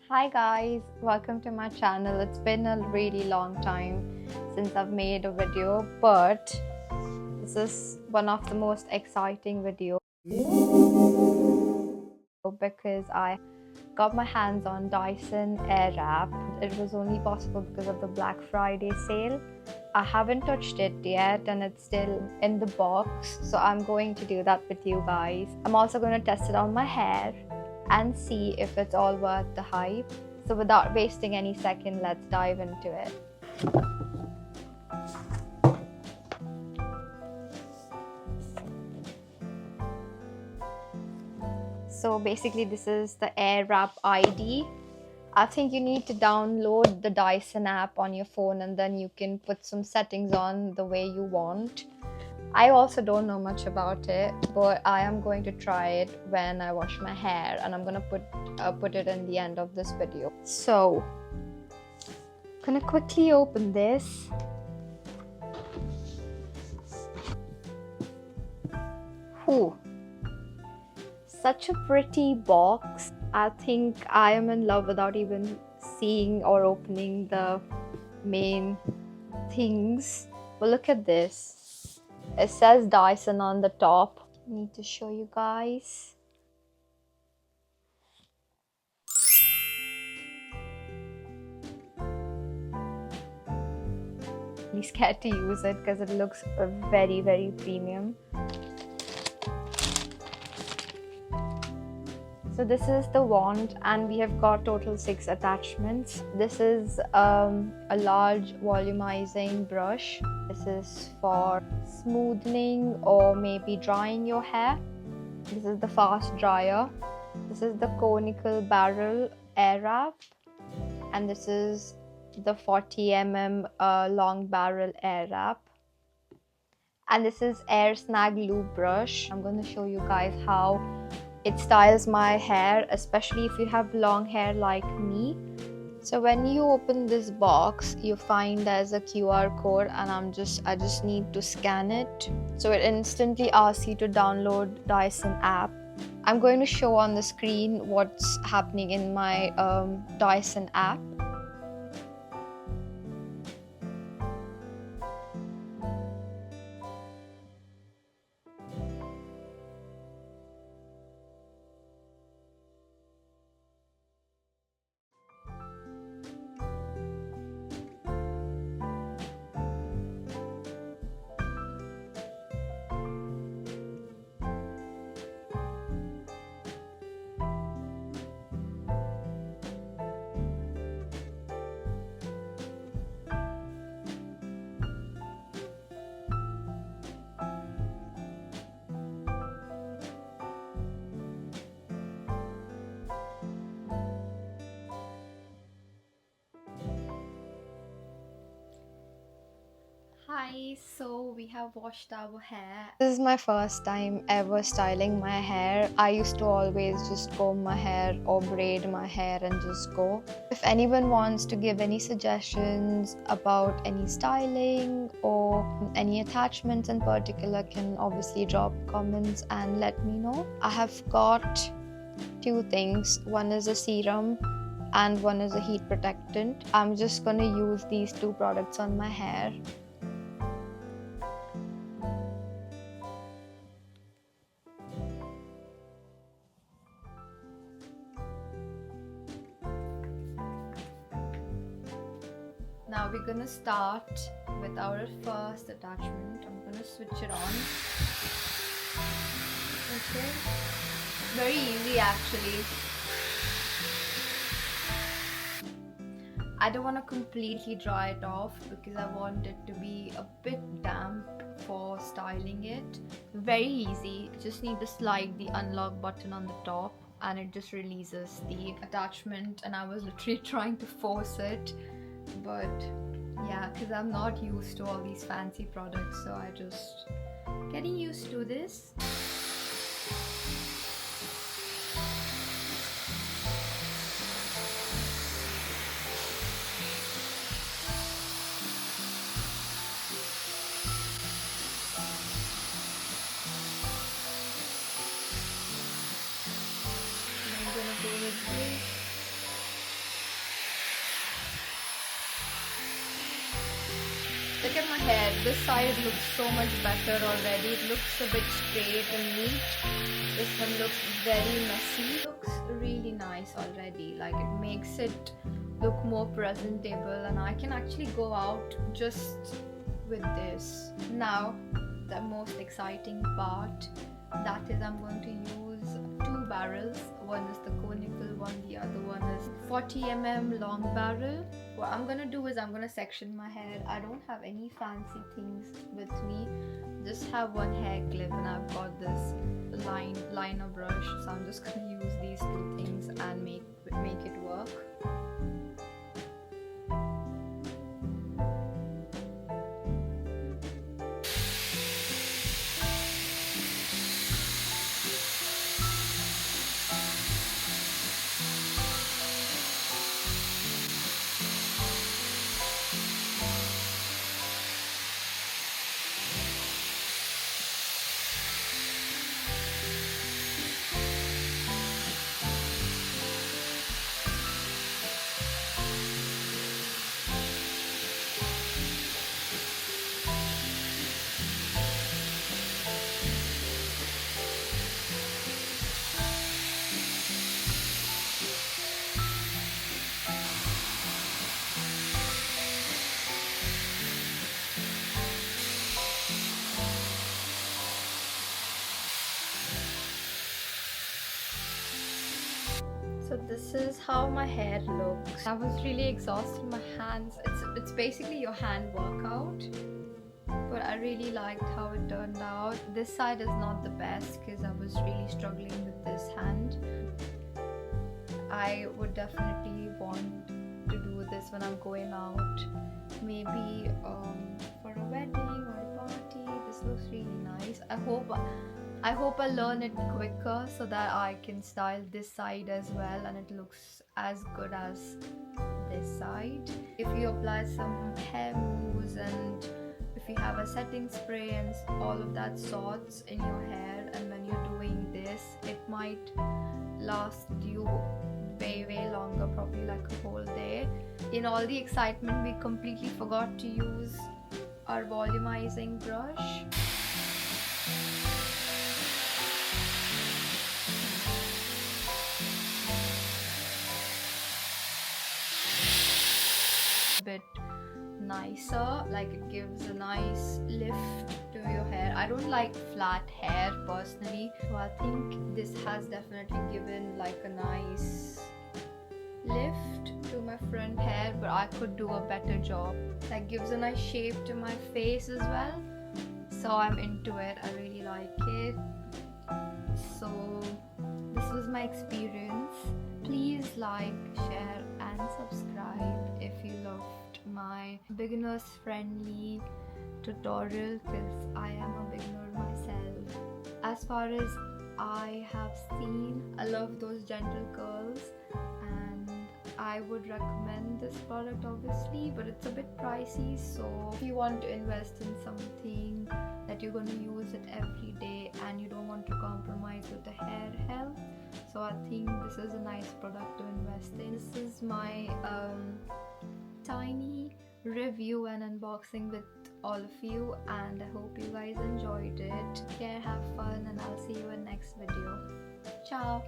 Hi guys, welcome to my channel. It's been a really long time since I've made a video, but this is one of the most exciting videos because I got my hands on Dyson Airwrap. It was only possible because of the Black Friday sale. I haven't touched it yet and it's still in the box, so I'm going to do that with you guys. I'm also going to test it on my hair and see if it's all worth the hype. So without wasting any second, let's dive into it. So basically this is the Airwrap ID. I think you need to download the Dyson app on your phone and then you can put some settings on the way you want. I also don't know much about it, but I am going to try it when I wash my hair, and I'm gonna put it in the end of this video. So I'm gonna quickly open this. Whew. Such a pretty box. I think I am in love without even seeing or opening the main things. But look at this. It says Dyson on the top. I need to show you guys. I'm scared to use it because it looks very, very premium. So this is the wand and we have got total 6 attachments. This is a large volumizing brush. This is for smoothing or maybe drying your hair. This is the fast dryer. This is the conical barrel air wrap. And this is the 40 mm long barrel air wrap. And this is air snag loop brush. I'm going to show you guys how it styles my hair, especially if you have long hair like me. So when you open this box, you find there's a QR code and I just need to scan it. So it instantly asks you to download Dyson app. I'm going to show on the screen what's happening in my Dyson app. Hi, so we have washed our hair. This is my first time ever styling my hair. I used to always just comb my hair or braid my hair and just go. If anyone wants to give any suggestions about any styling or any attachments in particular, can obviously drop comments and let me know. I have got 2 things. One is a serum and one is a heat protectant. I'm just gonna use these 2 products on my hair. Now we're gonna start with our first attachment. I'm gonna switch it on. Okay, very easy actually. I don't want to completely dry it off because I want it to be a bit damp for styling it. Very easy. You just need to slide the unlock button on the top and it just releases the attachment, and I was literally trying to force it, but yeah, because I'm not used to all these fancy products, so I just getting used to this. I'm gonna go with this. Look at my hair. This side looks so much better already. It looks a bit straight and neat. This one looks very messy. It looks really nice already. Like, it makes it look more presentable, and I can actually go out just with this. Now, the most exciting part, that is, I'm going to use 2 barrels. One is the conical one, the other one is 40 mm long barrel. What I'm gonna do is I'm gonna section my hair. I don't have any fancy things with me, just have one hair clip, and I've got this liner brush, so I'm just gonna use these 2 things and make it work. So this is how my hair looks. I was really exhausted. My hands, it's basically your hand workout, but I really liked how it turned out. This side is not the best because I was really struggling with this hand. I would definitely want to do this when I'm going out, maybe for a wedding or a party. This looks really nice. I hope I learn it quicker so that I can style this side as well and it looks as good as this side. If you apply some hair mousse and if you have a setting spray and all of that sorts in your hair, and when you're doing this, it might last you way longer, probably like a whole day. In all the excitement, we completely forgot to use our volumizing brush. Bit nicer, like it gives a nice lift to your hair. I don't like flat hair personally, so I think this has definitely given like a nice lift to my front hair, but I could do a better job. That gives a nice shape to my face as well, so I'm into it. I really like it. So this was my experience. Please like, share and subscribe if you loved my beginners friendly tutorial, because I am a beginner myself. As far as I have seen, I love those gentle curls and I would recommend this product obviously, but it's a bit pricey. So if you want to invest in something that you're going to use it every day and you don't want to compromise with the hair health, so I think this is a nice product to invest in. This is my tiny review and unboxing with all of you, and I hope you guys enjoyed it. Take care, have fun, and I'll see you in next video. Ciao.